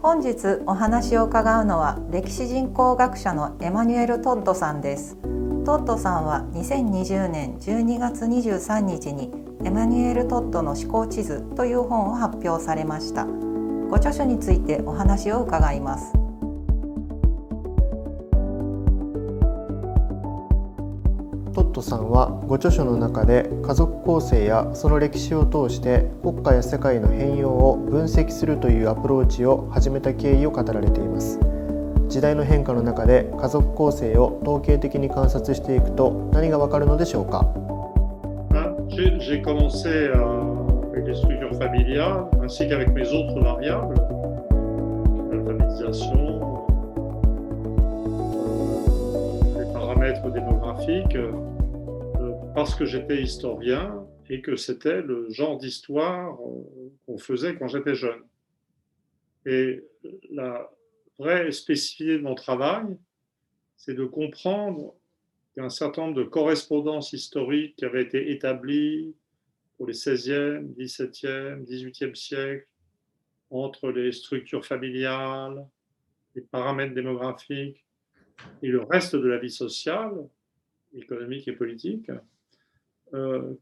本日お話を伺うのは歴史人口学者のエマニュエル・トッドさんです。トッドさんは2020年12月23日にエマニュエル・トッドの思考地図という本を発表されました。ご著書についてお話を伺います。トッドさんはご著書の中で家族構成やその歴史を通して国家や世界の変容を分析するというアプローチを始めた経緯を語られています。時代の変化の中で家族構成を統計的に観察していくと何がわかるのでしょうか。J'ai commencé avec les structures familiales ainsi qu'avec mes autres variables, l'alphabétisation, les paramètres démographiques, parce que j'étais historien et que c'était le genre d'histoire qu'on faisait quand j'étais jeune. Et la vraie spécificité de mon travail, c'est de comprendre qu'un certain nombre de correspondances historiques qui avaient été établies pour les 16e, 17e, 18e siècles, entre les structures familiales, les paramètres démographiques et le reste de la vie sociale, économique et politique,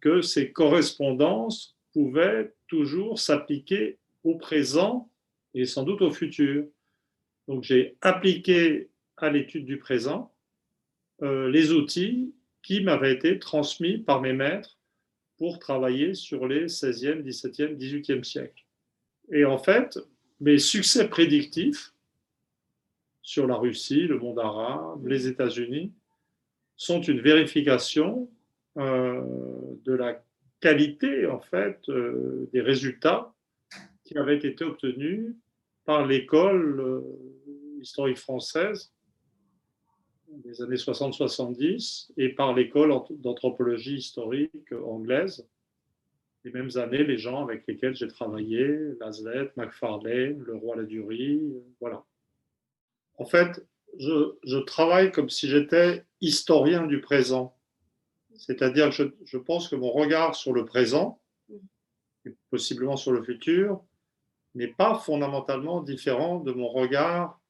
que ces correspondances pouvaient toujours s'appliquer au présent et sans doute au futur. Donc j'ai appliqué à l'étude du présent les outils qui m'avaient été transmis par mes maîtres pour travailler sur les 16e, 17e, 18e siècles. Et en fait, mes succès prédictifs sur la Russie, le monde arabe, les États-Unis, sont une vérification de la qualité en fait des résultats qui avaient été obtenus par l'école historique française des années 60-70 et par l'école d'anthropologie historique anglaise. Les mêmes années, les gens avec lesquels j'ai travaillé, Laslett, Macfarlane, Leroy-Ladurie, voilà. En fait, je travaille comme si j'étais historien du présent. C'est-à-dire que je pense que mon regard sur le présent, et possiblement sur le futur, n'est pas fondamentalement différent de mon regard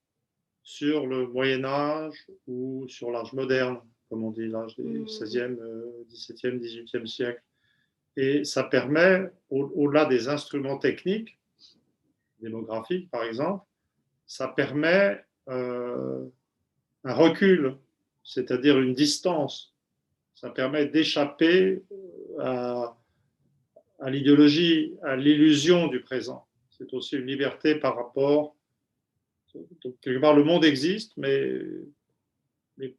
sur le Moyen-Âge ou sur l'âge moderne, comme on dit, l'âge du 16e, 17e, 18e siècle. Et ça permet, au-delà des instruments techniques, démographiques par exemple, ça permet un recul, c'est-à-dire une distance. Ça permet d'échapper à l'idéologie, à l'illusion du présent. C'est aussi une liberté par rapport. Donc, quelque part, le monde existe, mais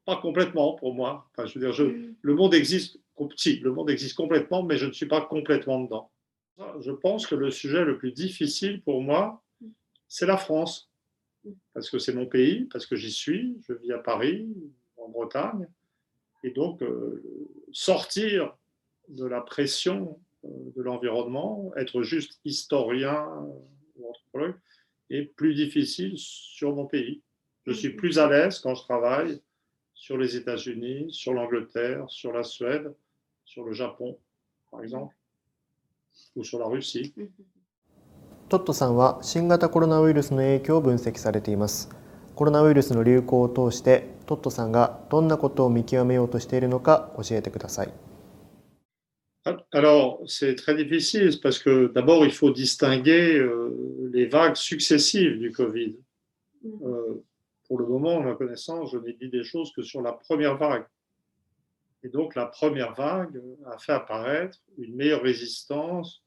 pas complètement pour moi. Enfin, je veux dire, le monde existe, si, le monde existe complètement, mais je ne suis pas complètement dedans. Je pense que le sujet le plus difficile pour moi, c'est la France. Parce que c'est mon pays, parce que j'y suis, je vis à Paris, en Bretagne. Et donc, sortir de la pression de l'environnement, être juste historien ou anthropologue, est plus difficile sur mon pays. Je suis plus à l'aise quand je travaille sur les États-Unis, sur l'Angleterre, sur la Suède, sur le Japon, par exemple, ou sur la Russie. トッドさんは新型コロナウイルスの影響を分析されています。コロナウイルスの流行を通してトッドさんがどんなことを見極めようとしているのか教えてください。Alors, c'est très difficile parce que d'abord, il faut distinguer les vagues successives du Covid. Pour le moment, à ma connaissance, je n'ai dit des choses que sur la première vague. Et donc, la première vague a fait apparaître une meilleure résistance,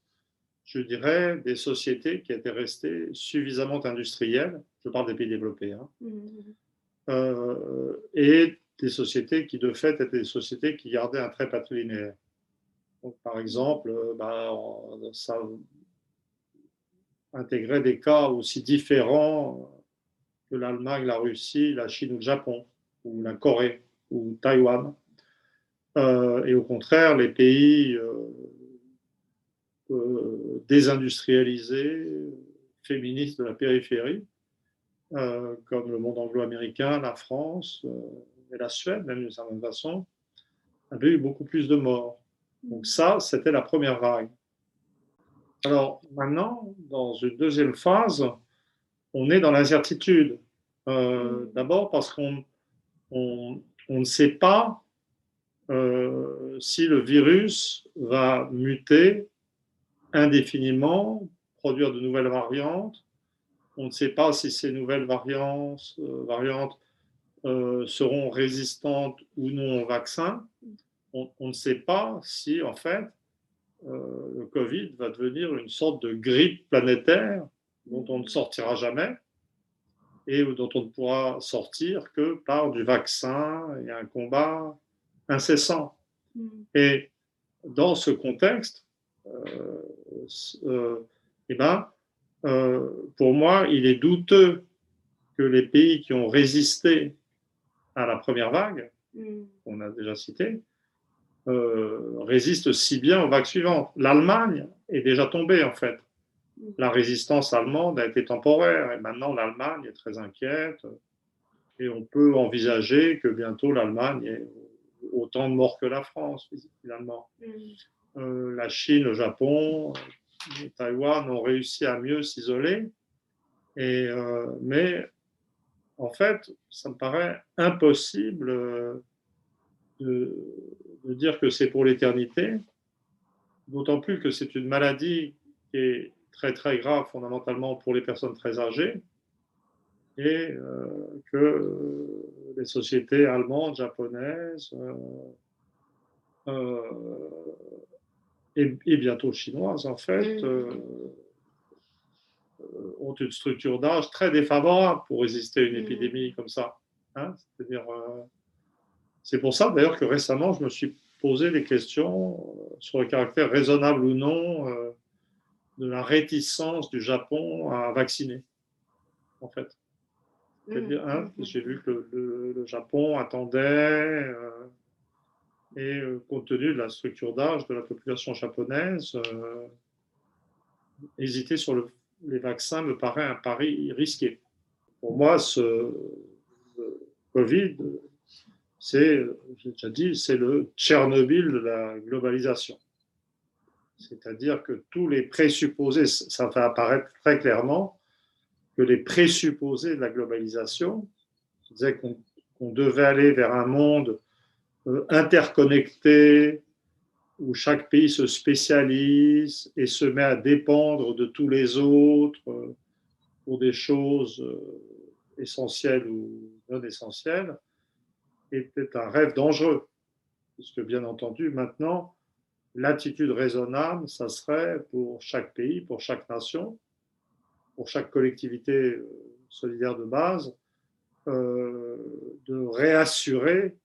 je dirais, des sociétés qui étaient restées suffisamment industrielles, je parle des pays développés, hein, et des sociétés qui, de fait, étaient des sociétés qui gardaient un trait patrilinéaire. Donc, par exemple, ça intégrait des cas aussi différents que l'Allemagne, la Russie, la Chine ou le Japon, ou la Corée, ou Taïwan. Et au contraire, les pays désindustrialisés, féministes de la périphérie, comme le monde anglo-américain, la France et la Suède, même d'une certaine façon, avaient eu beaucoup plus de morts. Donc ça, c'était la première vague. Alors maintenant, dans une deuxième phase, on est dans l'incertitude. D'abord parce on ne sait pas si le virus va muter indéfiniment, produire de nouvelles variantes. On ne sait pas si ces nouvelles variantes seront résistantes ou non au vaccin. On ne sait pas si, en fait, le Covid va devenir une sorte de grippe planétaire dont on ne sortira jamais et dont on ne pourra sortir que par du vaccin et un combat incessant. Et dans ce contexte, eh ben, pour moi, il est douteux que les pays qui ont résisté à la première vague, qu'on a déjà citée, résistent si bien aux vagues suivantes. L'Allemagne est déjà tombée, en fait. La résistance allemande a été temporaire, et maintenant l'Allemagne est très inquiète, et on peut envisager que bientôt l'Allemagne ait autant de morts que la France, finalement. La Chine, le Japon, Taïwan ont réussi à mieux s'isoler, mais en fait, ça me paraît impossible de dire que c'est pour l'éternité, d'autant plus que c'est une maladie qui est très très grave fondamentalement pour les personnes très âgées et que les sociétés allemandes, japonaises et bientôt chinoises en fait ont une structure d'âge très défavorable pour résister à une épidémie comme ça. Hein, c'est-à-dire, c'est pour ça d'ailleurs que récemment je me suis posé des questions sur le caractère raisonnable ou non de la réticence du Japon à vacciner, en fait. C'est-à-dire, hein, j'ai vu que le Japon attendait et compte tenu de la structure d'âge de la population japonaise, hésiter sur les vaccins me paraît un pari risqué. Pour moi, ce Covid, c'est, j'ai déjà dit, c'est le Tchernobyl de la globalisation. C'est-à-dire que tous les présupposés, ça fait apparaître très clairement que les présupposés de la globalisation, qui disaient qu'on devait aller vers un monde interconnecté, où chaque pays se spécialise et se met à dépendre de tous les autres pour des choses essentielles ou non essentielles, était un rêve dangereux. Puisque bien entendu, maintenant, l'attitude raisonnable, ça serait pour chaque pays, pour chaque nation, pour chaque collectivité solidaire de base, de réassurer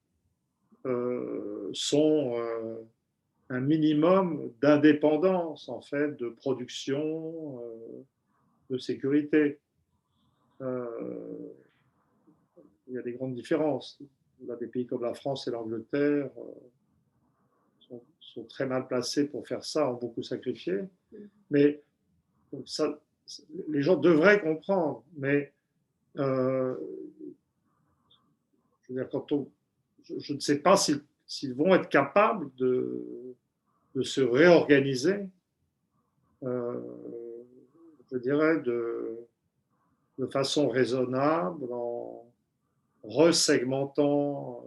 un minimum d'indépendance, en fait, de production, de sécurité. Il y a des grandes différences. Là, des pays comme la France et l'Angleterre sont très mal placés pour faire ça, ont beaucoup sacrifié. Mais donc ça, les gens devraient comprendre. Mais je veux dire, je ne sais pas s'ils vont être capables de se réorganiser, je dirais, de façon raisonnable, en resegmentant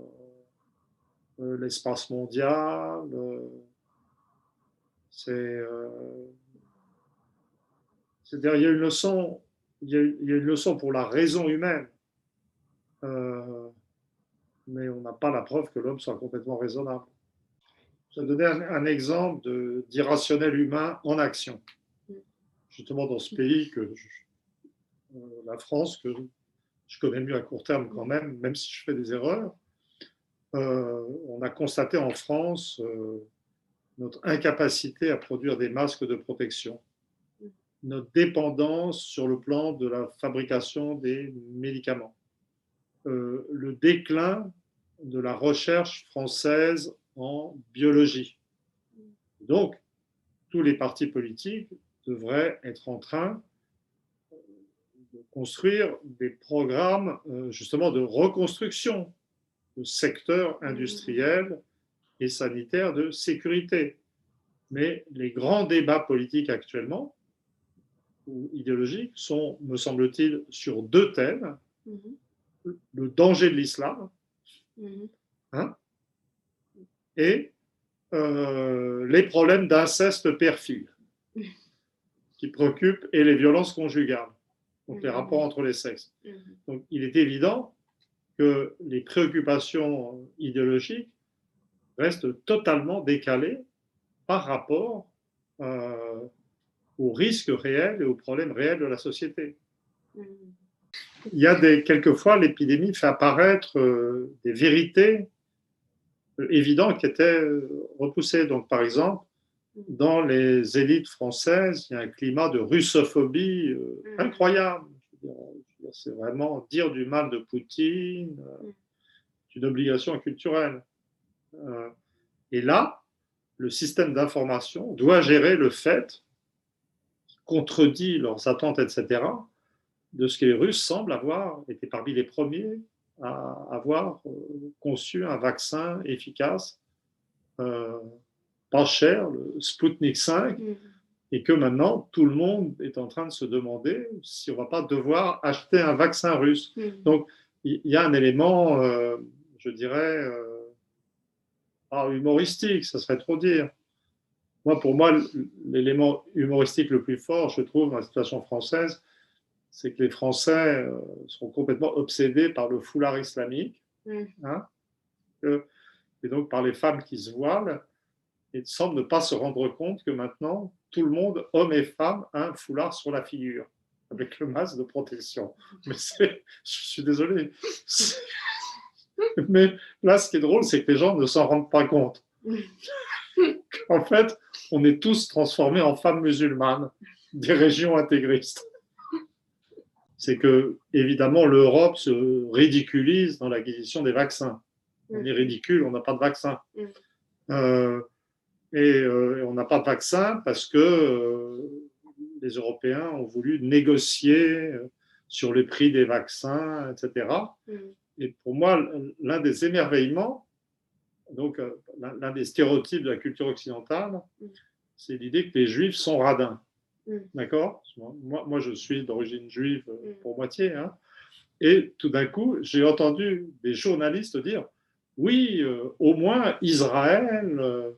l'espace mondial. C'est-à-dire, il y a une leçon, il y a une leçon pour la raison humaine, mais on n'a pas la preuve que l'homme soit complètement raisonnable. Je vais donner un exemple d'irrationnel humain en action. Justement, dans ce pays la France, que je connais mieux à court terme quand même si je fais des erreurs, on a constaté en France notre incapacité à produire des masques de protection, notre dépendance sur le plan de la fabrication des médicaments, le déclin de la recherche française en biologie. Donc, tous les partis politiques devraient être en train de construire des programmes justement de reconstruction de secteurs industriels et sanitaires de sécurité. Mais les grands débats politiques actuellement, ou idéologiques, sont, me semble-t-il, sur deux thèmes. Le danger de l'islam, hein, et les problèmes d'inceste père-fille qui préoccupent, et les violences conjugales, donc les rapports entre les sexes. Donc il est évident que les préoccupations idéologiques restent totalement décalées par rapport aux risques réels et aux problèmes réels de la société. Il y a quelquefois, l'épidémie fait apparaître des vérités évidentes qui étaient repoussées. Donc, par exemple, dans les élites françaises, il y a un climat de russophobie incroyable. C'est vraiment dire du mal de Poutine, c'est une obligation culturelle. Et là, le système d'information doit gérer le fait, qui contredit leurs attentes, etc., de ce que les Russes semblent avoir été parmi les premiers à avoir conçu un vaccin efficace, pas cher, le Sputnik 5, et que maintenant tout le monde est en train de se demander si on ne va pas devoir acheter un vaccin russe. Donc il y a un élément, je dirais, pas humoristique, ça serait trop dire. Pour moi, l'élément humoristique le plus fort, je trouve, dans la situation française, c'est que les Français sont complètement obsédés par le foulard islamique, hein, et donc par les femmes qui se voilent, et semblent ne pas se rendre compte que maintenant, tout le monde, hommes et femmes, a un foulard sur la figure, avec le masque de protection. Mais je suis désolé. Mais là, ce qui est drôle, c'est que les gens ne s'en rendent pas compte. En fait, on est tous transformés en femmes musulmanes des régions intégristes. C'est que, évidemment, l'Europe se ridiculise dans l'acquisition des vaccins. On est ridicule, on n'a pas de vaccin. Et on n'a pas de vaccin parce que les Européens ont voulu négocier sur le prix des vaccins, etc. Et pour moi, l'un des émerveillements, donc l'un des stéréotypes de la culture occidentale, c'est l'idée que les Juifs sont radins. D'accord ? Moi, je suis d'origine juive pour moitié. Hein, et tout d'un coup, j'ai entendu des journalistes dire « Oui, au moins Israël,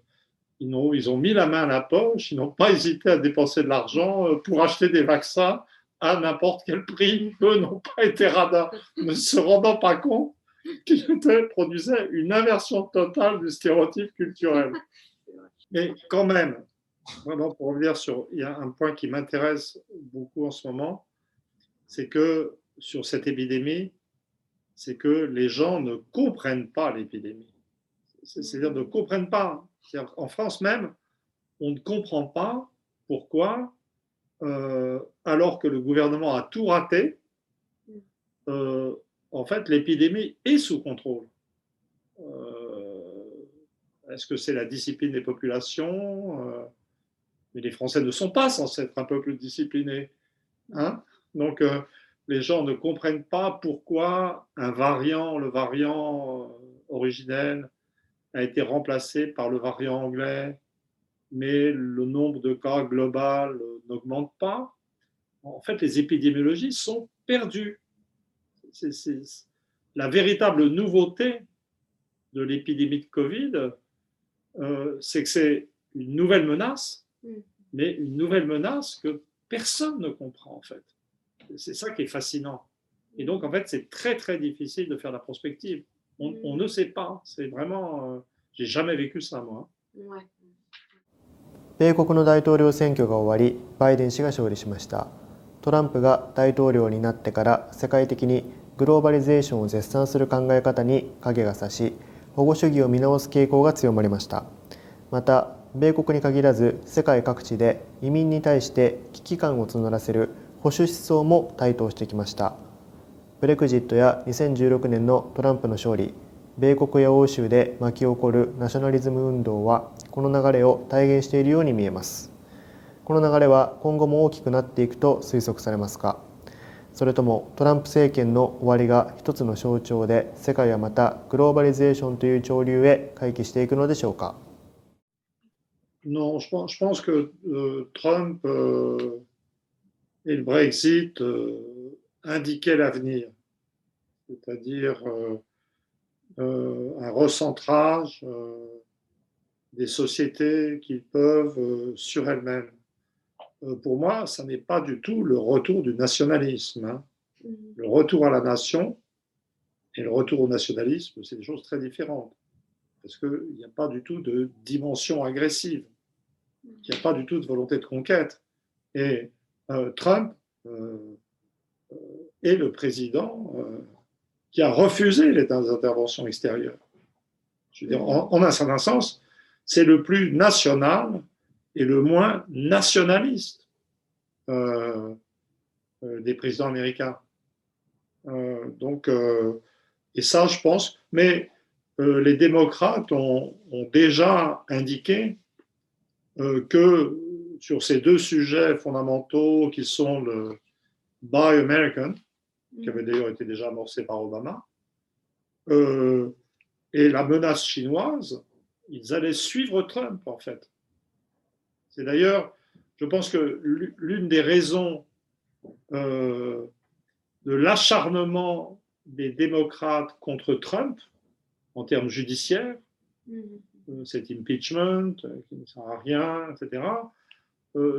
ils ont mis la main à la poche, ils n'ont pas hésité à dépenser de l'argent pour acheter des vaccins à n'importe quel prix. Eux n'ont pas été radins, ne se rendant pas compte qu'ils produisaient une inversion totale du stéréotype culturel. » Mais quand même, vraiment, pour revenir sur, il y a un point qui m'intéresse beaucoup en ce moment, c'est que sur cette épidémie, c'est que les gens ne comprennent pas l'épidémie. C'est-à-dire ne comprennent pas. En France même, on ne comprend pas pourquoi, alors que le gouvernement a tout raté, en fait, l'épidémie est sous contrôle. Est-ce que c'est la discipline des populations ? Mais les Français ne sont pas censés être un peuple discipliné. Hein ? Donc, les gens ne comprennent pas pourquoi le variant originel, a été remplacé par le variant anglais, mais le nombre de cas global n'augmente pas. En fait, les épidémiologies sont perdues. C'est la véritable nouveauté de l'épidémie de Covid, c'est que c'est une nouvelle menace, mais une nouvelle menace que personne ne comprend en fait. C'est ça qui est fascinant. Et donc en fait, c'est très très difficile de faire la prospective. On ne sait pas. C'est vraiment, j'ai jamais vécu ça moi. 米国の大統領選挙が終わり、バイデン氏が勝利しました。トランプが大統領になってから世界的にグローバリゼーションを絶賛する考え方に影が差し、保護主義を見直す傾向が強まりました。また、米国に限らず世界各地で移民に対して危機感を募らせる保守思想も台頭してきました。ブレクジットや2016年のトランプの勝利、米国や欧州で巻き起こるナショナリズム運動はこの流れを体現しているように見えます。この流れは今後も大きくなっていくと推測されますか？それともトランプ政権の終わりが一つの象徴で、世界はまたグローバリゼーションという潮流へ回帰していくのでしょうか？ Non, je pense que Trump et le Brexit indiquaient l'avenir, c'est-à-dire un recentrage des sociétés qui peuvent sur elles-mêmes. Pour moi, ça n'est pas du tout le retour du nationalisme. Hein. Le retour à la nation et le retour au nationalisme, c'est des choses très différentes. Parce qu'il n'y a pas du tout de dimension agressive. Il n'y a pas du tout de volonté de conquête. Et Trump est le président qui a refusé les interventions extérieures. Je veux dire, en un certain sens, c'est le plus national et le moins nationaliste des présidents américains. Et ça, je pense, mais les démocrates ont déjà indiqué que sur ces deux sujets fondamentaux qui sont le Buy American, qui avait d'ailleurs été déjà amorcé par Obama, et la menace chinoise, ils allaient suivre Trump, en fait. C'est d'ailleurs, je pense que l'une des raisons de l'acharnement des démocrates contre Trump, en termes judiciaires, cet impeachment qui ne sert à rien, etc.,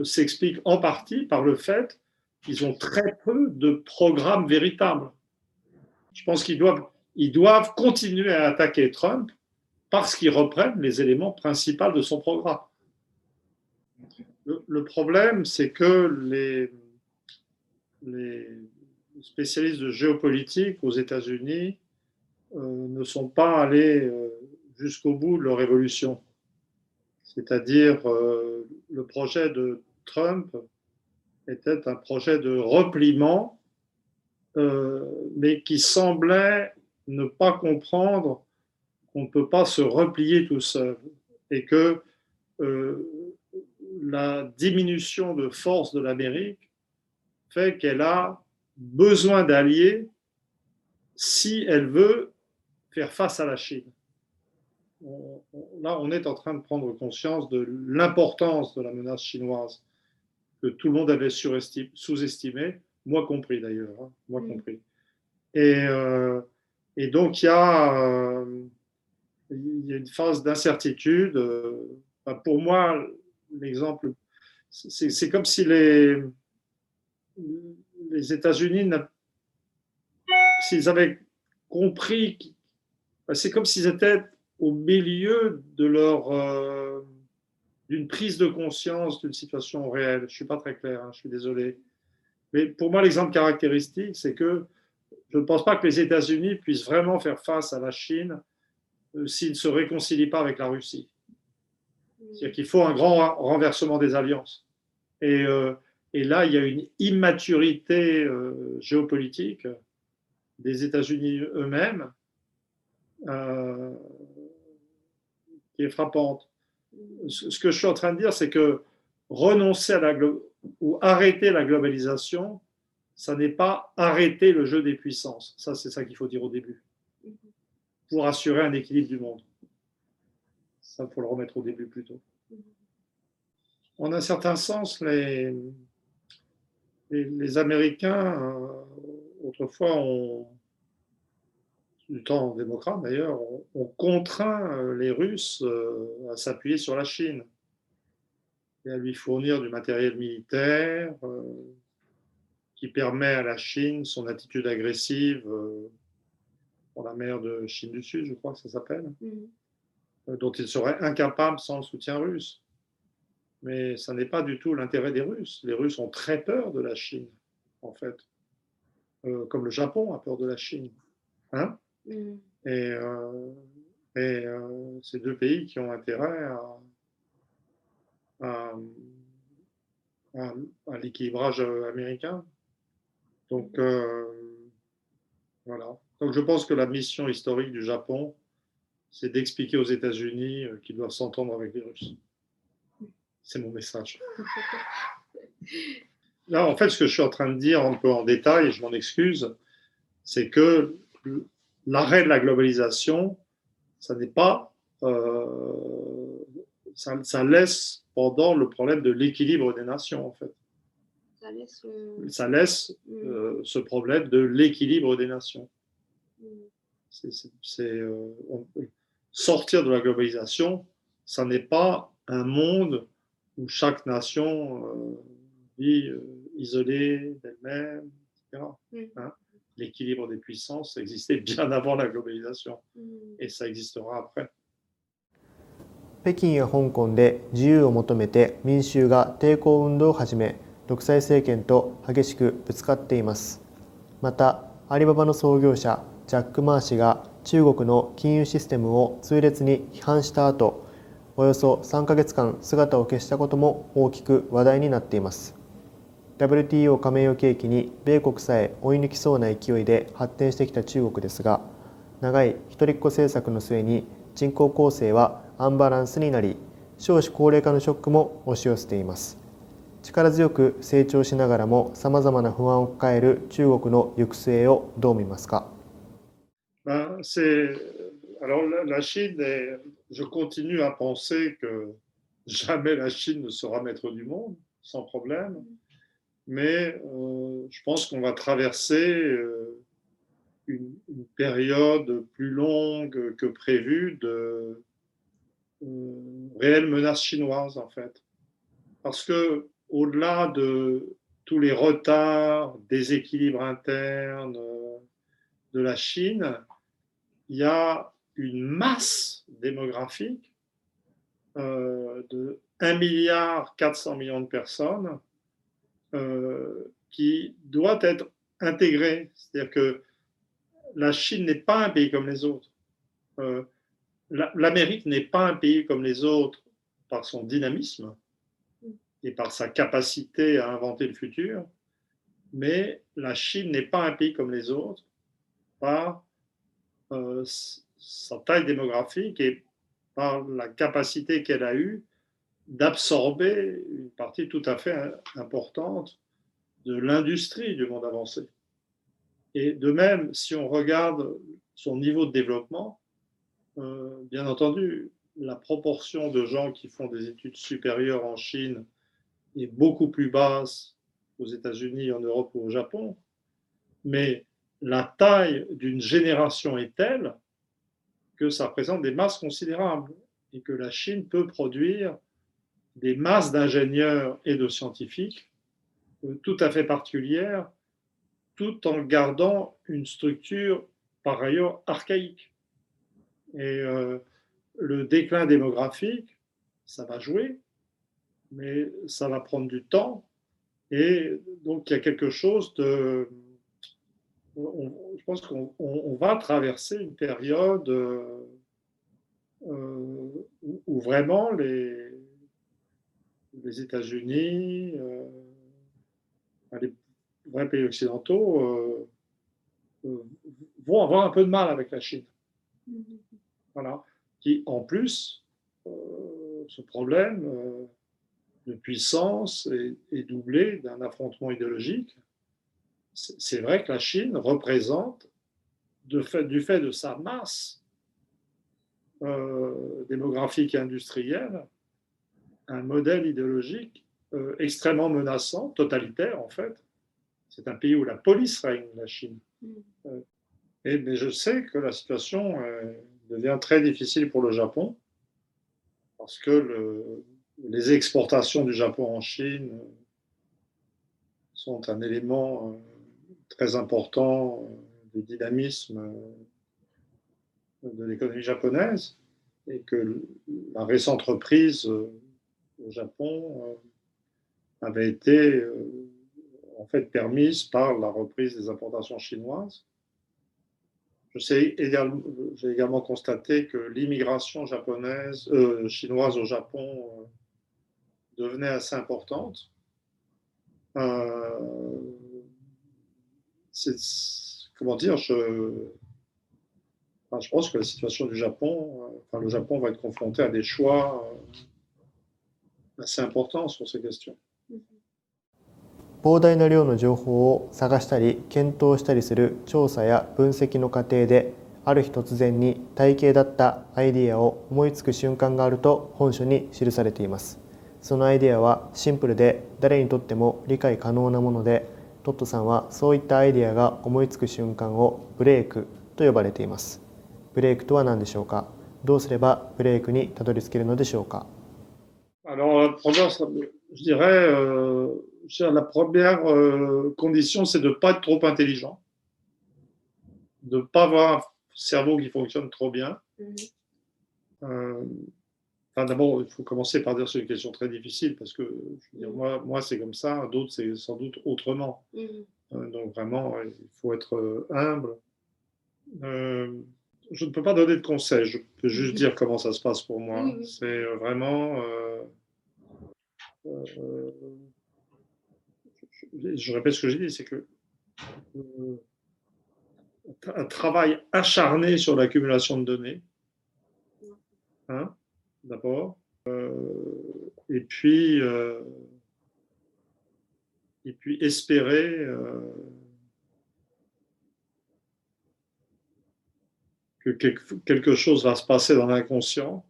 s'explique en partie par le fait qu'ils ont très peu de programmes véritables. Je pense qu'ils doivent continuer à attaquer Trump parce qu'ils reprennent les éléments principaux de son programme. Le problème, c'est que les spécialistes de géopolitique aux États-Unis ne sont pas allés jusqu'au bout de leur évolution. C'est-à-dire, le projet de Trump était un projet de repliement, mais qui semblait ne pas comprendre qu'on ne peut pas se replier tout seul et que la diminution de force de l'Amérique fait qu'elle a besoin d'alliés si elle veut faire face à la Chine. Là, on est en train de prendre conscience de l'importance de la menace chinoise que tout le monde avait sous-estimé, moi compris d'ailleurs, hein, moi compris. Et donc, il y a une phase d'incertitude. Pour moi, l'exemple, c'est comme si les États-Unis, s'ils avaient compris, c'est comme s'ils étaient au milieu de d'une prise de conscience d'une situation réelle. Je ne suis pas très clair, hein, je suis désolé. Mais pour moi, l'exemple caractéristique, c'est que je ne pense pas que les États-Unis puissent vraiment faire face à la Chine s'ils ne se réconcilient pas avec la Russie. C'est-à-dire qu'il faut un grand renversement des alliances. Et là, il y a une immaturité géopolitique des États-Unis eux-mêmes qui est frappante. Ce que je suis en train de dire, c'est que renoncer à ou arrêter la globalisation, ça n'est pas arrêter le jeu des puissances. Ça, c'est ça qu'il faut dire au début, pour assurer un équilibre du monde. Ça, il faut le remettre au début plutôt. En un certain sens, les Américains, autrefois, du temps démocrate d'ailleurs, ont contraint les Russes à s'appuyer sur la Chine et à lui fournir du matériel militaire qui permet à la Chine son attitude agressive pour la mer de Chine du Sud, je crois que ça s'appelle, dont il serait incapable sans le soutien russe. Mais ça n'est pas du tout l'intérêt des Russes. Les Russes ont très peur de la Chine, en fait, comme le Japon a peur de la Chine. Hein? Et c'est deux pays qui ont intérêt à l'équilibrage américain. Donc, voilà. Donc, je pense que la mission historique du Japon, c'est d'expliquer aux États-Unis qu'ils doivent s'entendre avec les Russes. C'est mon message. Là, en fait, ce que je suis en train de dire un peu en détail, et je m'en excuse, c'est que l'arrêt de la globalisation, ça n'est pas ça laisse pendant le problème de l'équilibre des nations, en fait. Ça laisse ce problème de l'équilibre des nations. Sortir de la globalisation, ça n'est pas un monde où chaque nation vit isolée d'elle-même, etc. Hein? L'équilibre des puissances existait bien avant la globalisation et ça existera après. 北京や香港で自由を求めて民衆が抵抗運動を始め、独裁政権と激しくぶつかっています。また、アリババの創業者ジャック・マー氏が中国の金融システムを痛烈に批判した後、およそ3ヶ月間姿を消したことも大きく話題になっています。WTO 加盟を契機に米国さえ追い抜きそうな勢いで発展してきた中国ですが、長い一人っ子政策の末に人口構成はアンバランスになり、少子高齢化のショックも押し寄せています。力強く成長しながらもさまざまな不安を抱える中国の行く末をどう見ますか？Alors la Chine, je continue à penser que jamais la Chine ne sera maître du monde, sans problème, mais je pense qu'on va traverser une période plus longue que prévu de réelle menace chinoise, en fait. Parce que au-delà de tous les retards, déséquilibres internes de la Chine, il y a une masse démographique de 1,4 milliard de personnes qui doit être intégrée. C'est-à-dire que la Chine n'est pas un pays comme les autres. L'Amérique n'est pas un pays comme les autres par son dynamisme et par sa capacité à inventer le futur, mais la Chine n'est pas un pays comme les autres par sa taille démographique et par la capacité qu'elle a eue d'absorber une partie tout à fait importante de l'industrie du monde avancé. Et de même, si on regarde son niveau de développement, bien entendu, la proportion de gens qui font des études supérieures en Chine est beaucoup plus basse aux États-Unis, en Europe ou au Japon, mais la taille d'une génération est telle que ça représente des masses considérables et que la Chine peut produire des masses d'ingénieurs et de scientifiques tout à fait particulières, tout en gardant une structure par ailleurs archaïque. Et le déclin démographique, ça va jouer, mais ça va prendre du temps. Et donc, il y a quelque chose de... je pense qu'on va traverser une période où vraiment les États-Unis, les vrais pays occidentaux vont avoir un peu de mal avec la Chine. Voilà. Qui, en plus, ce problème de puissance est doublé d'un affrontement idéologique. C'est vrai que la Chine représente, du fait de sa masse démographique et industrielle, un modèle idéologique extrêmement menaçant, totalitaire en fait. C'est un pays où la police règne, la Chine. Mais je sais que la situation devient très difficile pour le Japon, parce que les exportations du Japon en Chine sont un élément très important du dynamisme de l'économie japonaise, et que la récente reprise au Japon avait été en fait permise par la reprise des importations chinoises. J'ai également constaté que l'immigration chinoise au Japon devenait assez importante. Comment dire, je pense que la situation du Japon, le Japon va être confronté à des choix assez importants sur ces questions. 膨大な量の情報を探したり検討したりする調査や分析の過程である日突然に体系だったアイディアを思いつく瞬間があると本書に記されています。そのアイディアはシンプルで誰にとっても理解可能なもので、トットさんはそういったアイディアが思いつく瞬間をブレイクと呼ばれています。ブレイクとは何でしょうか。どうすればブレイクにたどり着けるのでしょうか。Alors, je dirais, la première condition, c'est de ne pas être trop intelligent, de ne pas avoir un cerveau qui fonctionne trop bien. Euh, enfin, d'abord, il faut commencer par dire que c'est une question très difficile parce que je veux dire, moi c'est comme ça, d'autres, c'est sans doute autrement. Donc, vraiment, il faut être humble. Je ne peux pas donner de conseils, je peux juste dire comment ça se passe pour moi. C'est vraiment. Je répète ce que j'ai dit, c'est que un travail acharné sur l'accumulation de données, hein, d'abord, et puis espérer que quelque chose va se passer dans l'inconscient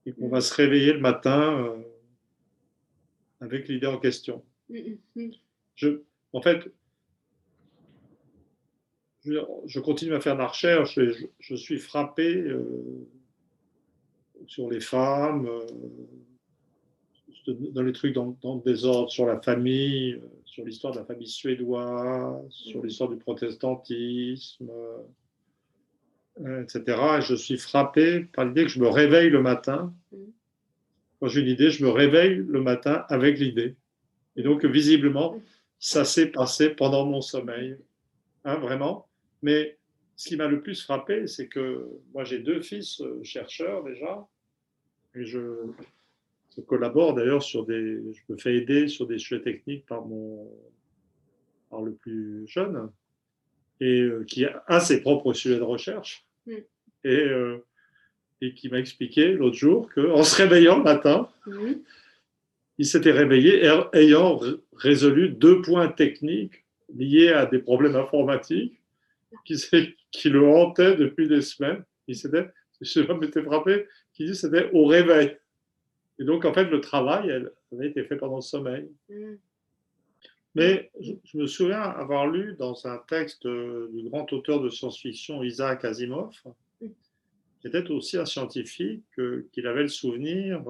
et qu'on va se réveiller le matin avec l'idée en question. En fait, je continue à faire de la recherche et je suis frappé sur les femmes, dans les trucs dans le désordre, sur la famille, sur l'histoire de la famille suédoise, sur l'histoire du protestantisme, etc. Et je suis frappé par l'idée que je me réveille le matin. Quand j'ai une idée, je me réveille le matin avec l'idée. Et donc, visiblement, ça s'est passé pendant mon sommeil, hein, vraiment. Mais ce qui m'a le plus frappé, c'est que moi, j'ai 2 fils chercheurs déjà, et je collabore d'ailleurs je me fais aider sur des sujets techniques par le plus jeune, et qui a ses propres sujets de recherche, et qui m'a expliqué l'autre jour qu'en se réveillant le matin, il s'était réveillé ayant résolu 2 points techniques liés à des problèmes informatiques qui le hantaient depuis des semaines. Je m'étais frappé, qu'il dit c'était au réveil. Et donc, en fait, le travail avait été fait pendant le sommeil. Mais je me souviens avoir lu dans un texte du grand auteur de science-fiction Isaac Asimov, qui était aussi un scientifique, qu'il avait le souvenir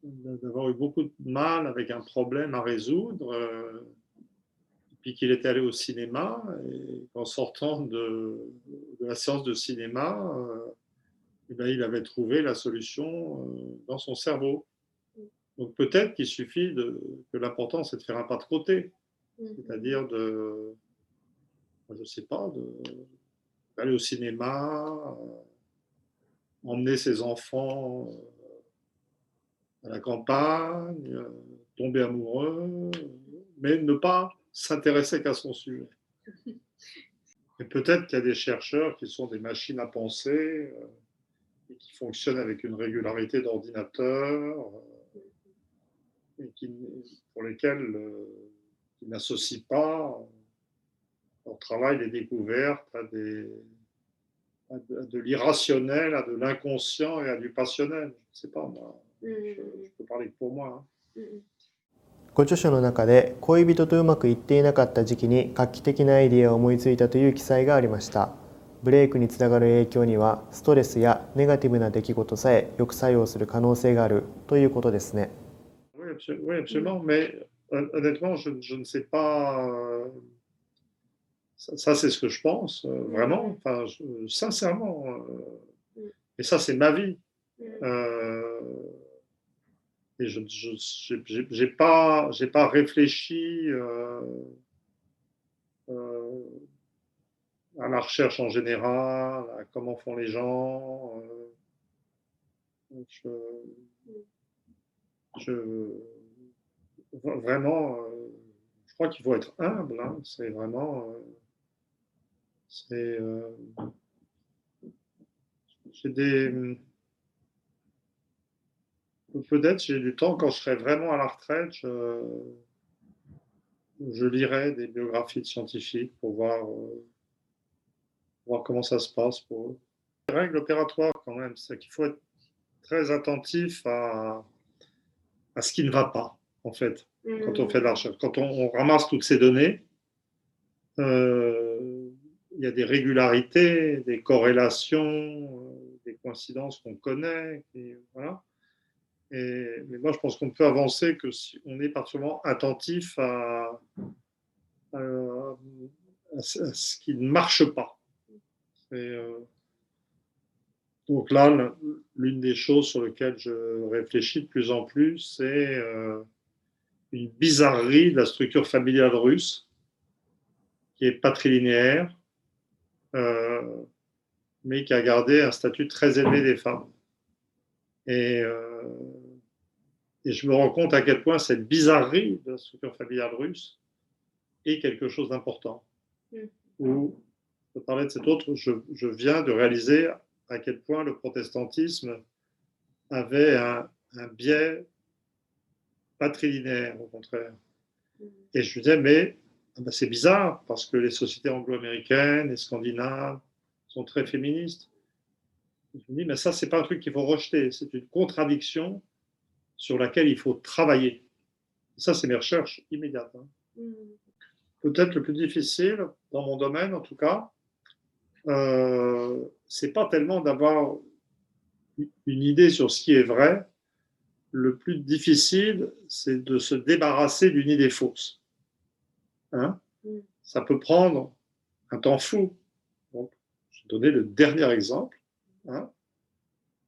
d'avoir eu beaucoup de mal avec un problème à résoudre, puis qu'il était allé au cinéma, et qu'en sortant de la séance de cinéma, il avait trouvé la solution dans son cerveau. Donc peut-être qu'il suffit que l'important, c'est de faire un pas de côté, c'est-à-dire je ne sais pas, d'aller au cinéma, emmener ses enfants à la campagne, tomber amoureux, mais ne pas s'intéresser qu'à son sujet. Et peut-être qu'il y a des chercheurs qui sont des machines à penser et qui fonctionnent avec une régularité d'ordinateur et pour lesquels ils n'associent pas leur travail des découvertes à de l'irrationnel, à de l'inconscient et à du passionnel. Je ne sais pas, moi. Je peux parler que pour moi. ご著書の中で恋人とうまくいっていなかった時期に画期的なアイディアを思いついたという記載がありました。ブレイクにつながる影響にはストレスやネガティブな出来事さえよく作用する可能性があるということですね。Oui, absolument, mais honnêtement, je ne sais pas. Ça, c'est ce que je pense, vraiment, enfin, sincèrement. Et ça, c'est ma vie. Et je n'ai pas réfléchi à la recherche en général, à comment font les gens. Vraiment, je crois qu'il faut être humble. Hein, c'est vraiment. J'ai des. Peut-être j'ai du temps quand je serai vraiment à la retraite, je lirai des biographies de scientifiques pour voir voir comment ça se passe pour eux. Les règles opératoires quand même, c'est qu'il faut être très attentif à ce qui ne va pas, en fait, quand on fait de la recherche. Quand on ramasse toutes ces données, il y a des régularités, des corrélations, des coïncidences qu'on connaît, et voilà. Mais moi, je pense qu'on ne peut avancer que si on est particulièrement attentif à ce qui ne marche pas. Donc là, l'une des choses sur lesquelles je réfléchis de plus en plus, c'est une bizarrerie de la structure familiale russe, qui est patrilinéaire, mais qui a gardé un statut très élevé des femmes. Et je me rends compte à quel point cette bizarrerie de la structure familiale russe est quelque chose d'important. Où, je parlais de cet autre, je viens de réaliser à quel point le protestantisme avait un biais patrilinéaire, au contraire. Et je me disais, mais c'est bizarre, parce que les sociétés anglo-américaines et scandinaves sont très féministes. Je me dis, mais ça, c'est pas un truc qu'il faut rejeter, c'est une contradiction sur laquelle il faut travailler. Ça, c'est mes recherches immédiates. Peut-être le plus difficile, dans mon domaine en tout cas, c'est pas tellement d'avoir une idée sur ce qui est vrai. Le plus difficile, c'est de se débarrasser d'une idée fausse. Hein? Ça peut prendre un temps fou. Donc, je vais donner le dernier exemple. Hein?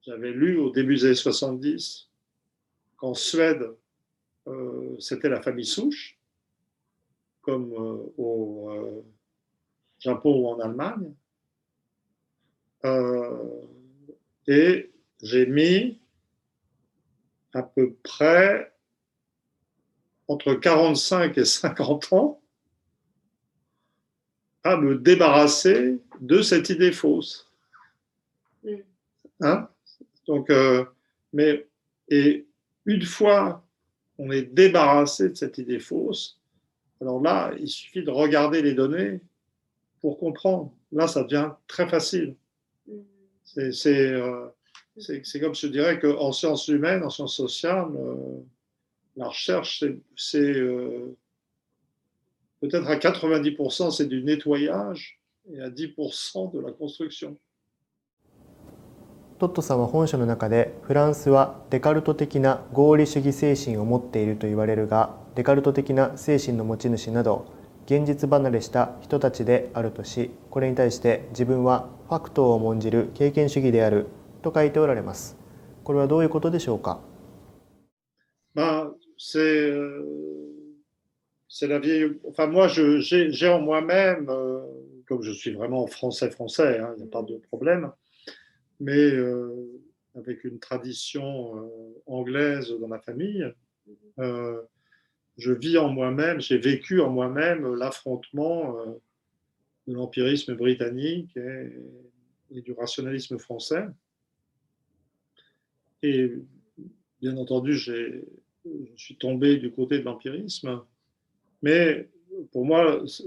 J'avais lu au début des années 70 qu'en Suède, c'était la famille souche, comme au Japon ou en Allemagne. Et j'ai mis à peu près entre 45 et 50 ans à me débarrasser de cette idée fausse. Hein? Donc, et une fois qu'on est débarrassé de cette idée fausse, alors là, il suffit de regarder les données pour comprendre. Là, ça devient très facile. C'est comme je dirais qu'en sciences humaines, en sciences sociales, la recherche, c'est peut-être à 90%, c'est du nettoyage et à 10% de la construction. トットさんは本書の中でフランスはデカルト的な合理主義精神を持っていると言われるが、デカルト的な精神の持ち主など現実離れした人たちであるとし、これに対して自分はファクトを重んじる経験主義であると書いておられます。これはどういうことでしょうか。C'est la vieille. Enfin, moi, j'ai en moi-même, comme je suis vraiment français, hein, il n'y a pas de problème, mais avec une tradition anglaise dans ma famille, je vis en moi-même, j'ai vécu en moi-même l'affrontement de l'empirisme britannique et du rationalisme français. Et bien entendu, je suis tombé du côté de l'empirisme, mais pour moi, je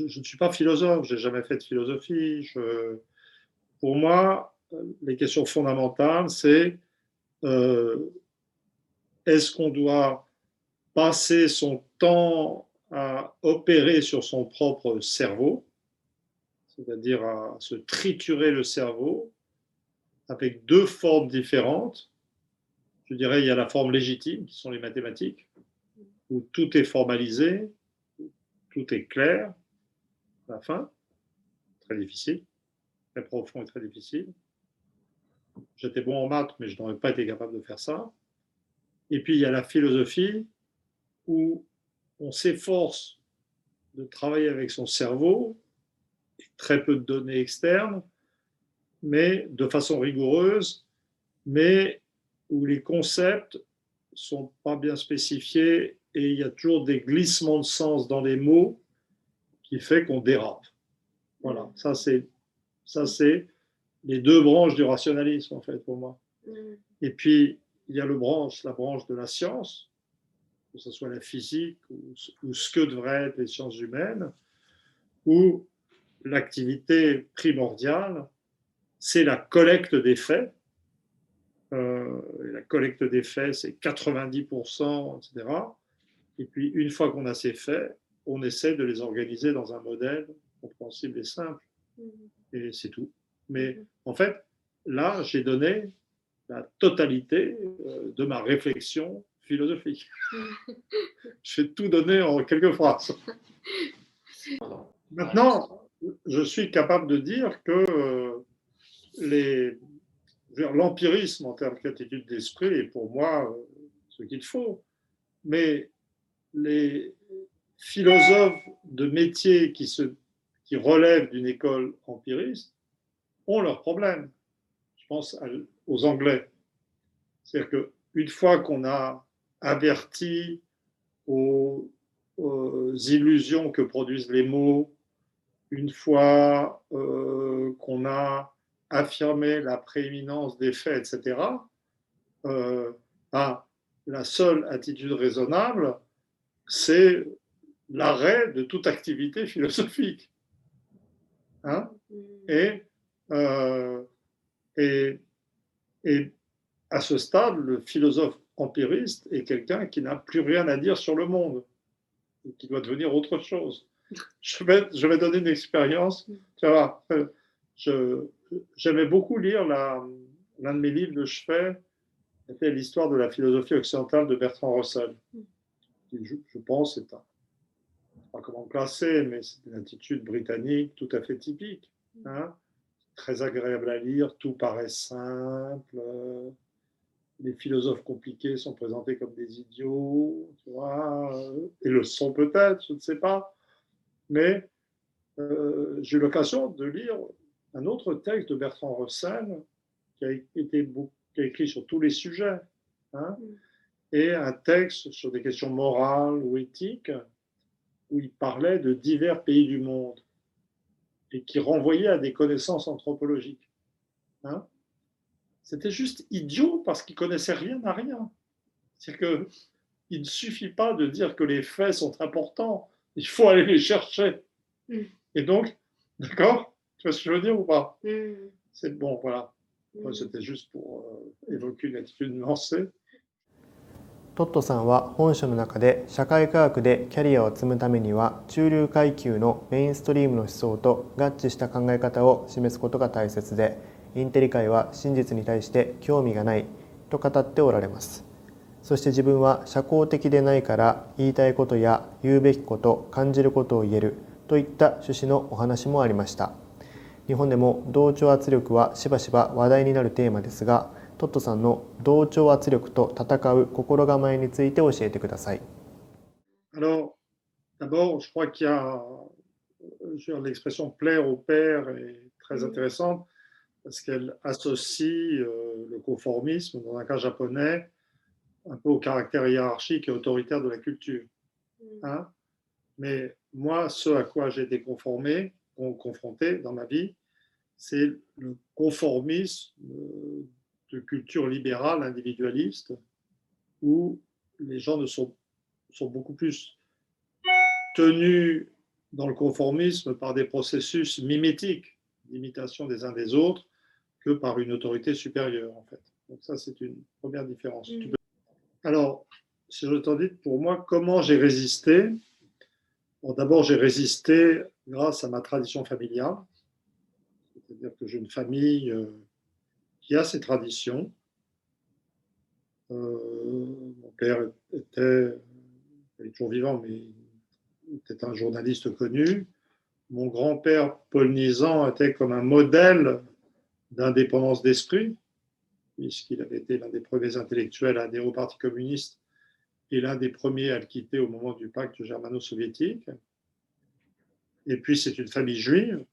ne suis pas philosophe, je n'ai jamais fait de philosophie. Pour moi, les questions fondamentales, c'est est-ce qu'on doit passer son temps à opérer sur son propre cerveau, c'est-à-dire à se triturer le cerveau avec deux formes différentes. Je dirais, il y a la forme légitime, qui sont les mathématiques, où tout est formalisé, tout est clair, à la fin, très difficile, très profond et très difficile. J'étais bon en maths, mais je n'aurais pas été capable de faire ça. Et puis, il y a la philosophie, où on s'efforce de travailler avec son cerveau, très peu de données externes, mais de façon rigoureuse, mais où les concepts ne sont pas bien spécifiés et il y a toujours des glissements de sens dans les mots qui fait qu'on dérape. Voilà, ça c'est les deux branches du rationalisme en fait pour moi. Et puis il y a la branche de la science, que ce soit la physique ou ce que devraient être les sciences humaines, où l'activité primordiale, c'est la collecte des faits. Et la collecte des faits, c'est 90%, etc. Et puis, une fois qu'on a ces faits, on essaie de les organiser dans un modèle compréhensible et simple. Et c'est tout. Mais en fait, là, j'ai donné la totalité de ma réflexion philosophique. J'ai tout donné en quelques phrases. Maintenant, je suis capable de dire que l'empirisme en termes d'attitude d'esprit est pour moi ce qu'il faut. Mais les philosophes de métier qui relèvent d'une école empiriste ont leurs problèmes. Je pense aux Anglais. C'est-à-dire qu'une fois qu'on a averti aux illusions que produisent les mots, une fois qu'on a affirmé la prééminence des faits, etc., la seule attitude raisonnable, c'est l'arrêt de toute activité philosophique. Hein? Et à ce stade, le philosophe empiriste est quelqu'un qui n'a plus rien à dire sur le monde, et qui doit devenir autre chose. Je vais donner une expérience. Tu vois, j'aimais beaucoup lire l'un de mes livres de chevet, c'était l'histoire de la philosophie occidentale de Bertrand Russell, qui, je pense, je ne sais pas comment le classer, mais c'est une attitude britannique tout à fait typique. Hein, très agréable à lire, tout paraît simple. Les philosophes compliqués sont présentés comme des idiots, tu vois, et le sont peut-être, je ne sais pas. Mais j'ai eu l'occasion de lire un autre texte de Bertrand Russell qui a écrit sur tous les sujets, hein, et un texte sur des questions morales ou éthiques où il parlait de divers pays du monde et qui renvoyait à des connaissances anthropologiques. Hein. C'était juste idiot parce qu'il ne connaissait rien à rien. C'est-à-dire qu'il ne suffit pas de dire que les faits sont importants, il faut aller les chercher. Et donc, d'accord? Tu vois ce que je veux dire ou pas? C'est bon, voilà. C'était juste pour évoquer une attitude nuancée. トットさんは本書の中で社会科学でキャリアを積むためには中流階級のメインストリームの思想と合致した考え方を示すことが大切で、インテリ界は真実に対して興味がないと語っておられます。そして自分は社交的でないから言いたいことや言うべきこと、感じることを言えるといった趣旨のお話もありました。日本でも同調圧力はしばしば話題になるテーマですが、トットさんの同調圧力と戦う心構えについて教えてください。Alors, d'abord, je crois qu'il y a l'expression plaire au père est très intéressante parce qu'elle associe le conformisme, dans un cas japonais, un peu au caractère hiérarchique et autoritaire de la culture. Hein? Mais moi, ce à quoi j'ai été confronté dans ma vie, c'est le conformisme de culture libérale, individualiste, où les gens sont beaucoup plus tenus dans le conformisme par des processus mimétiques d'imitation des uns des autres que par une autorité supérieure, en fait. Donc ça, c'est une première différence. Alors, si je t'en dis pour moi, comment j'ai résisté? Bon, d'abord, j'ai résisté grâce à ma tradition familiale, c'est-à-dire que j'ai une famille qui a ses traditions. Mon père il est toujours vivant, mais il était un journaliste connu. Mon grand-père, Paul Nizan, était comme un modèle d'indépendance d'esprit, puisqu'il avait été l'un des premiers intellectuels à adhérer au Parti communiste et l'un des premiers à le quitter au moment du pacte germano-soviétique. Et puis, c'est une famille juive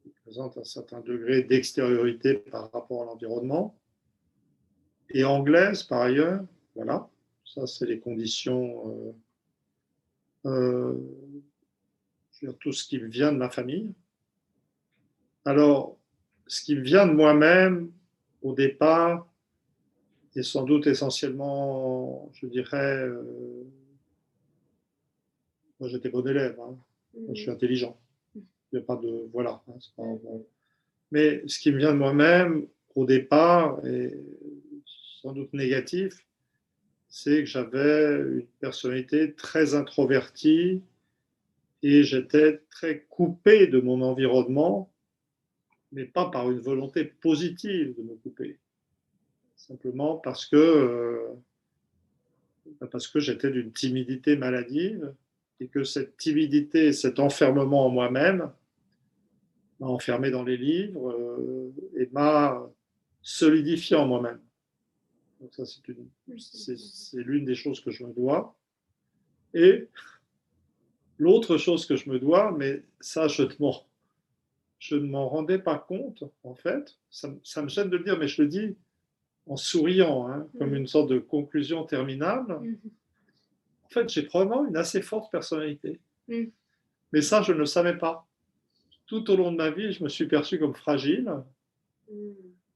qui présente un certain degré d'extériorité par rapport à l'environnement. Et anglaise, par ailleurs, voilà. Ça, c'est les conditions, tout ce qui vient de ma famille. Alors, ce qui vient de moi-même, au départ, est sans doute essentiellement, je dirais, moi j'étais bon élève, hein. Moi, je suis intelligent. Il n'y a pas de. Voilà. Hein, c'est pas, bon. Mais ce qui me vient de moi-même, au départ, et sans doute négatif, c'est que j'avais une personnalité très introvertie et j'étais très coupé de mon environnement, mais pas par une volonté positive de me couper. Simplement parce que j'étais d'une timidité maladive et que cette timidité et cet enfermement en moi-même m'a enfermé dans les livres et m'a solidifié en moi-même. Donc ça, c'est l'une des choses que je me dois. Et l'autre chose que je me dois, mais ça, je ne m'en rendais pas compte, en fait. Ça me gêne de le dire, mais je le dis en souriant, hein, comme une sorte de conclusion terminale. En fait, j'ai probablement une assez forte personnalité. Mais ça, je ne le savais pas. Tout au long de ma vie, je me suis perçu comme fragile,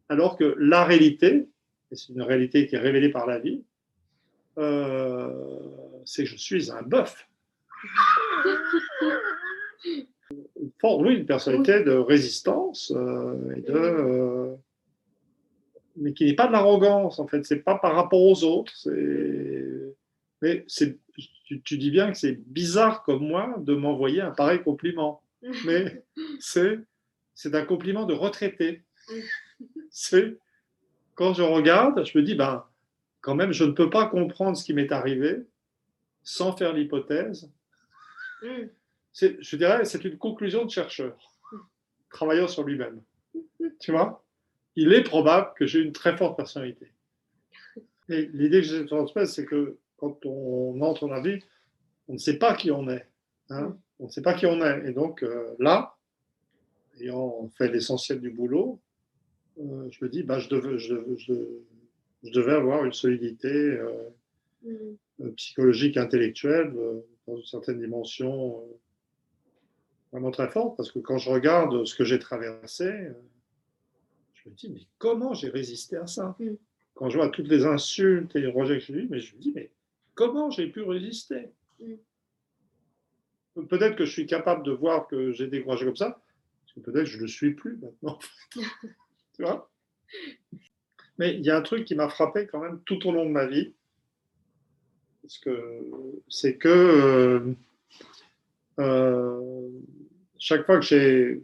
alors que la réalité, et c'est une réalité qui est révélée par la vie, c'est que je suis un bœuf. Oui, une personnalité de résistance, mais qui n'est pas de l'arrogance, en fait. C'est pas par rapport aux autres. Mais tu dis bien que c'est bizarre comme moi de m'envoyer un pareil compliment. Mais c'est un compliment de retraité. C'est quand je regarde, je me dis, ben, quand même, je ne peux pas comprendre ce qui m'est arrivé sans faire l'hypothèse. Je dirais, c'est une conclusion de chercheur, travaillant sur lui-même. Tu vois, il est probable que j'ai une très forte personnalité. Et l'idée que j'ai transmise, c'est que quand on entre dans la vie, on ne sait pas qui on est. Hein, on ne sait pas qui on est. Et donc là, ayant fait l'essentiel du boulot, je me dis, bah, je devais avoir une solidité psychologique, intellectuelle, dans une certaine dimension vraiment très forte, parce que quand je regarde ce que j'ai traversé, je me dis, mais comment j'ai résisté à ça? Quand je vois toutes les insultes et les rejets que j'ai eus, mais je me dis, mais comment j'ai pu résister? Peut-être que je suis capable de voir que j'ai découragé comme ça, parce que peut-être que je ne le suis plus maintenant. Tu vois? Mais il y a un truc qui m'a frappé quand même tout au long de ma vie, c'est que chaque fois que j'ai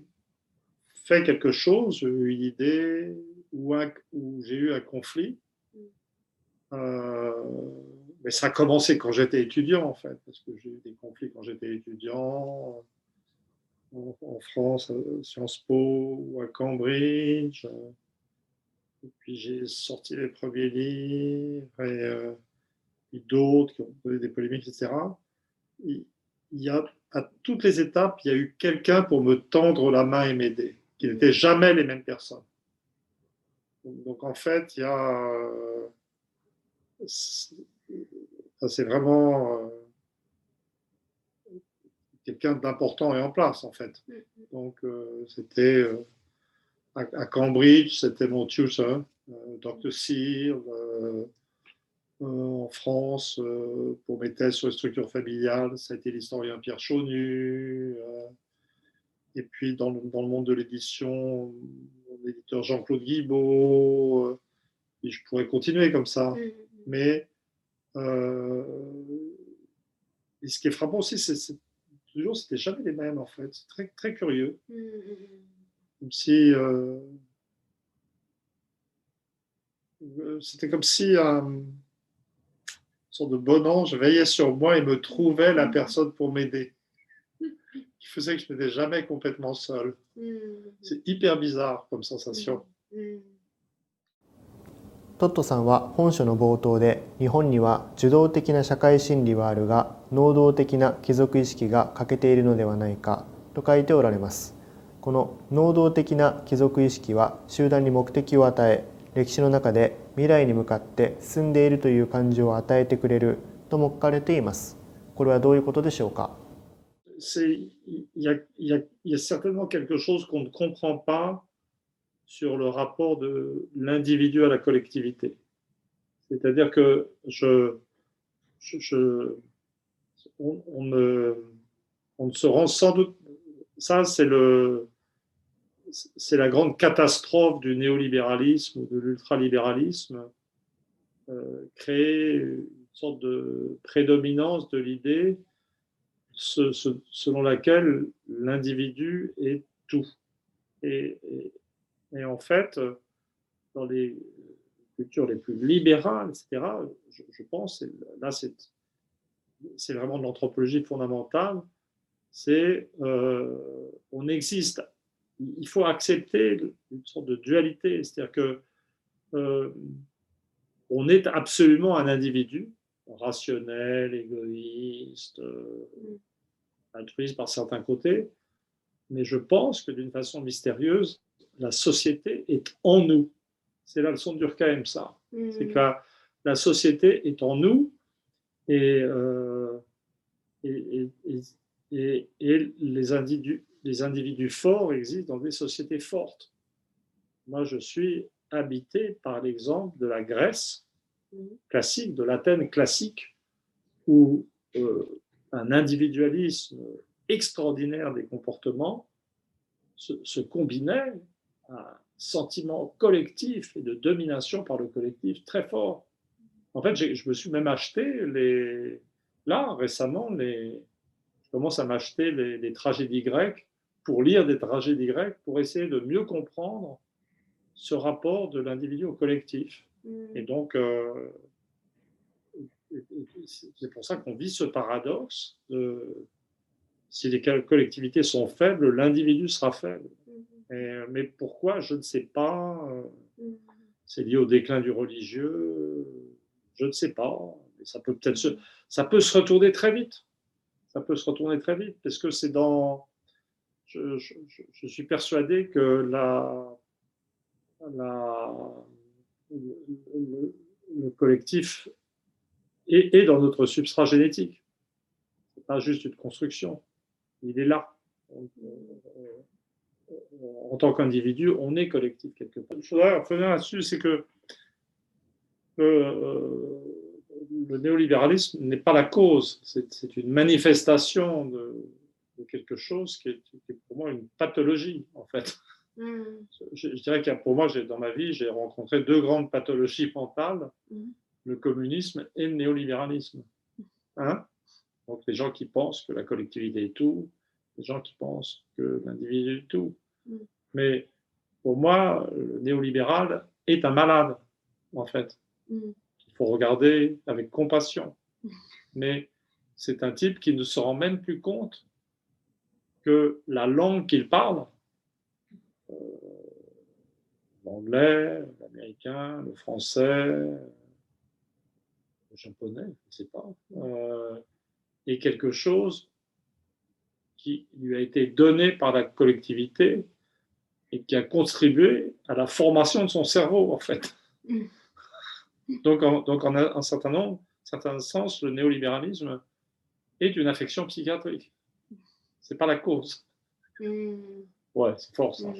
fait quelque chose, j'ai eu une idée ou j'ai eu un conflit, mais ça a commencé quand j'étais étudiant en fait, parce que j'ai eu des conflits quand j'étais étudiant en France, à Sciences Po ou à Cambridge. Et puis j'ai sorti les premiers livres et d'autres qui ont posé des polémiques, etc. Il y a, à toutes les étapes, il y a eu quelqu'un pour me tendre la main et m'aider, qui n'étaient jamais les mêmes personnes. Donc en fait, il y a. C'est vraiment quelqu'un d'important et en place, en fait. Donc c'était. À Cambridge, c'était mon tuteur, Dr. Searle. En France, pour mes thèses sur les structures familiales, ça a été l'historien Pierre Chaunu. Et puis dans le monde de l'édition, mon éditeur Jean-Claude Guibaud. Et je pourrais continuer comme ça. Mais et ce qui est frappant aussi, c'est toujours, c'était jamais les mêmes en fait. C'est très, très curieux. Comme si c'était comme si une sorte de bon ange veillait sur moi et me trouvait la personne pour m'aider. Qui faisait que je n'étais jamais complètement seul. C'est hyper bizarre comme sensation. トットさんは本書の冒頭で、日本には受動的な社会心理はあるが、能動的な貴族意識が欠けているのではないかと書いておられます。この能動的な貴族意識は集団に目的を与え、歴史の中で未来に向かって進んでいるという感情を与えてくれるとも書かれています。これはどういうことでしょうか。Il y a certainement quelque chose qu'on ne comprend pas sur le rapport de l'individu à la collectivité. C'est-à-dire que on ne se rend sans doute ça c'est la grande catastrophe du néolibéralisme ou de l'ultralibéralisme, créer une sorte de prédominance de l'idée selon laquelle l'individu est tout. Et en fait, dans les cultures les plus libérales, etc., je pense, et là c'est vraiment de l'anthropologie fondamentale, c'est on existe. Il faut accepter une sorte de dualité, c'est-à-dire que on est absolument un individu, rationnel, égoïste, altruiste par certains côtés, mais je pense que d'une façon mystérieuse, la société est en nous. C'est la leçon de Durkheim, ça. C'est que la société est en nous et les individus forts existent dans des sociétés fortes. Moi, je suis habité par l'exemple de la Grèce classique, de l'Athènes classique, où un individualisme extraordinaire des comportements se combinait à un sentiment collectif et de domination par le collectif très fort. En fait, je me suis même acheté là, récemment, je commence à m'acheter les tragédies grecques pour lire des tragédies grecques, pour essayer de mieux comprendre ce rapport de l'individu au collectif. Et donc, c'est pour ça qu'on vit ce paradoxe si les collectivités sont faibles, l'individu sera faible. Mais pourquoi, je ne sais pas. C'est lié au déclin du religieux, je ne sais pas. Mais ça peut se retourner très vite. Ça peut se retourner très vite, parce que c'est dans. Je suis persuadé que le collectif est dans notre substrat génétique. Ce n'est pas juste une construction. Il est là. En tant qu'individu, on est collectif quelque part. Je voudrais revenir là-dessus, c'est que le néolibéralisme n'est pas la cause, c'est une manifestation de quelque chose qui est pour moi une pathologie, en fait. Je dirais que pour moi, dans ma vie, j'ai rencontré deux grandes pathologies mentales, le communisme et le néolibéralisme. Hein? Donc, les gens qui pensent que la collectivité est tout, les gens qui pensent que l'individu est tout. Mais pour moi, le néolibéral est un malade, en fait. Il faut regarder avec compassion. Mais c'est un type qui ne se rend même plus compte que la langue qu'il parle, l'anglais, l'américain, le français, le japonais, je ne sais pas, est quelque chose qui lui a été donné par la collectivité et qui a contribué à la formation de son cerveau, en fait. Donc, en un certain sens, le néolibéralisme est une affection psychiatrique. Ce n'est pas la cause. Ouais, c'est fort, ça.